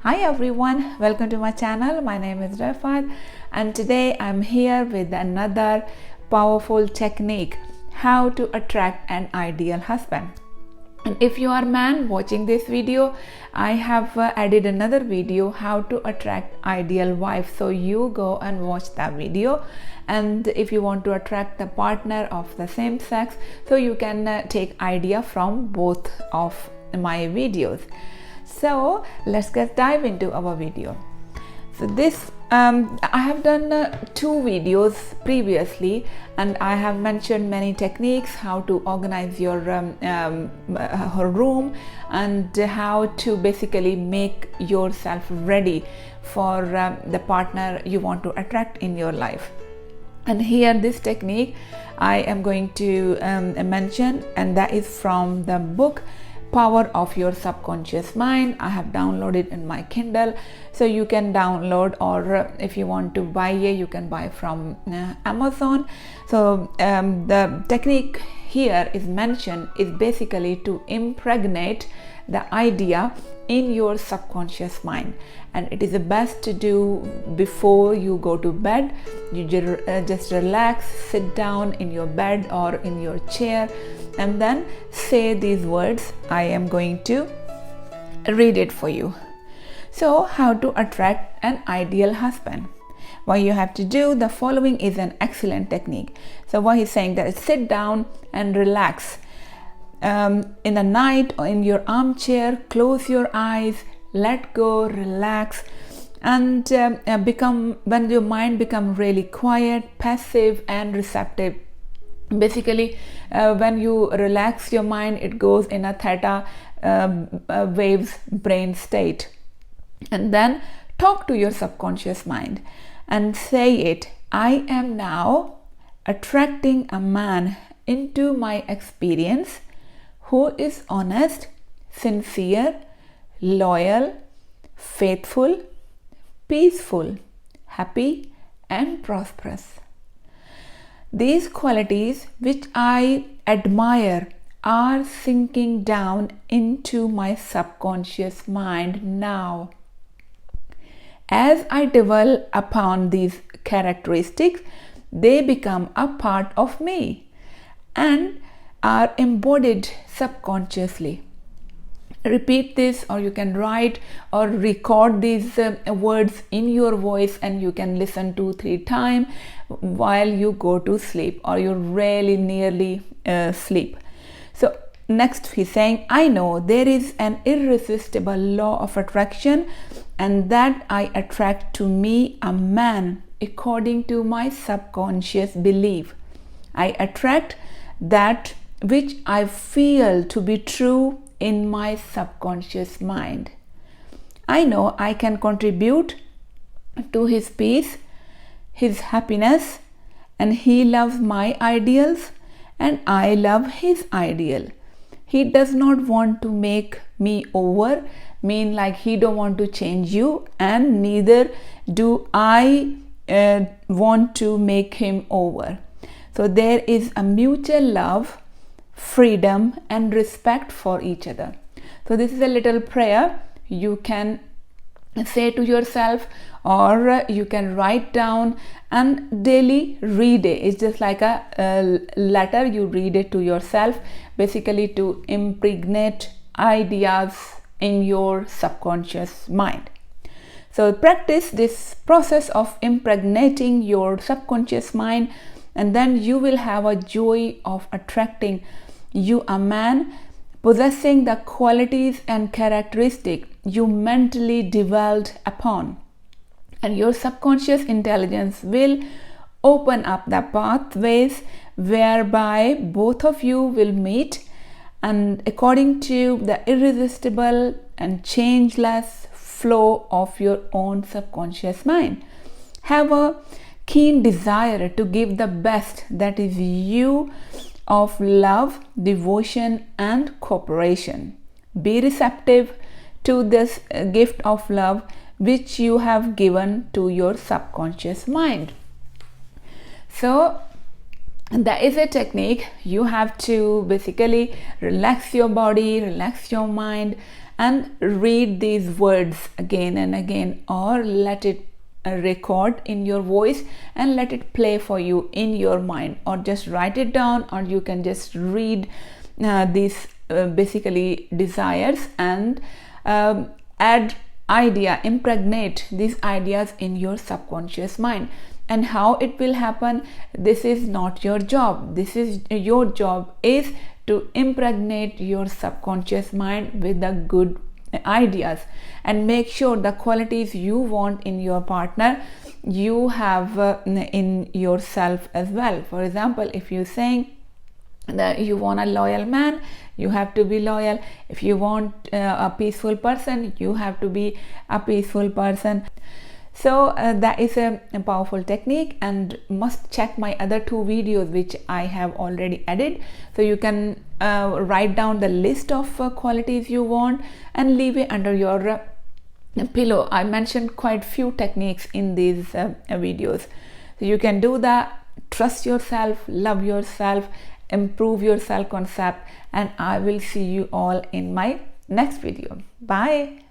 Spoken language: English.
Hi everyone, welcome to my channel. My name is Rafat and today I'm here with another powerful technique, how to attract an ideal husband. And if you are a man watching this video, I have added another video how to attract ideal wife, so you go and watch that video. And if you want to attract the partner of the same sex, so you can take idea from both of my videos. So let's get dive into our video. So this I have done 2 videos previously, and I have mentioned many techniques, how to organize your room and how to basically make yourself ready for the partner you want to attract in your life. And here this technique I am going to mention, and that is from the book Power of Your Subconscious Mind. I have downloaded in my Kindle, so you can download, or if you want to buy it, you can buy from Amazon. So the technique here is mentioned is basically to impregnate the idea in your subconscious mind, and it is the best to do before you go to bed. You just relax, sit down in your bed or in your chair, and then say these words. I am going to read it for you. So, how to attract an ideal husband? What you have to do, the following is an excellent technique. So what he's saying that is sit down and relax. In the night or in your armchair, close your eyes, let go, relax, and when your mind become really quiet, passive and receptive. Basically when you relax your mind, it goes in a theta waves brain state. And then talk to your subconscious mind and say it. I am now attracting a man into my experience who is honest, sincere, loyal, faithful, peaceful, happy and prosperous. These qualities which I admire are sinking down into my subconscious mind now. As I dwell upon these characteristics, they become a part of me and are embodied subconsciously. Repeat this, or you can write or record these words in your voice, and you can listen 2-3 times while you go to sleep or you really nearly sleep. So next he's saying, I know there is an irresistible law of attraction, and that I attract to me a man according to my subconscious belief. I attract that which I feel to be true in my subconscious mind. I know I can contribute to his peace, his happiness, and he loves my ideals and I love his ideal. He does not want to make me over, mean like he don't want to change you, and neither do I want to make him over. So there is a mutual love, freedom and respect for each other. So this is a little prayer you can say to yourself, or you can write down and daily read it. It's just like a letter, you read it to yourself, basically to impregnate ideas in your subconscious mind. So practice this process of impregnating your subconscious mind, and then you will have a joy of attracting you a man possessing the qualities and characteristics you mentally dwelled upon. And your subconscious intelligence will open up the pathways whereby both of you will meet, and according to the irresistible and changeless flow of your own subconscious mind. Have a keen desire to give the best, that is you, of love, devotion and cooperation. Be receptive to this gift of love which you have given to your subconscious mind. So that is a technique. You have to basically relax your body, relax your mind, and read these words again and again, or let it record in your voice and let it play for you in your mind, or just write it down, or you can just read these basically desires and impregnate these ideas in your subconscious mind. And how it will happen, this is not your job. This is your job is to impregnate your subconscious mind with the good ideas, and make sure the qualities you want in your partner you have in yourself as well. For example, if you're saying that you want a loyal man, you have to be loyal. If you want a peaceful person, you have to be a peaceful person. So that is a powerful technique, and must check my other 2 videos which I have already added. So you can write down the list of qualities you want and leave it under your pillow. I mentioned quite few techniques in these videos. So you can do that. Trust yourself, love yourself, improve your self-concept, and I will see you all in my next video. Bye.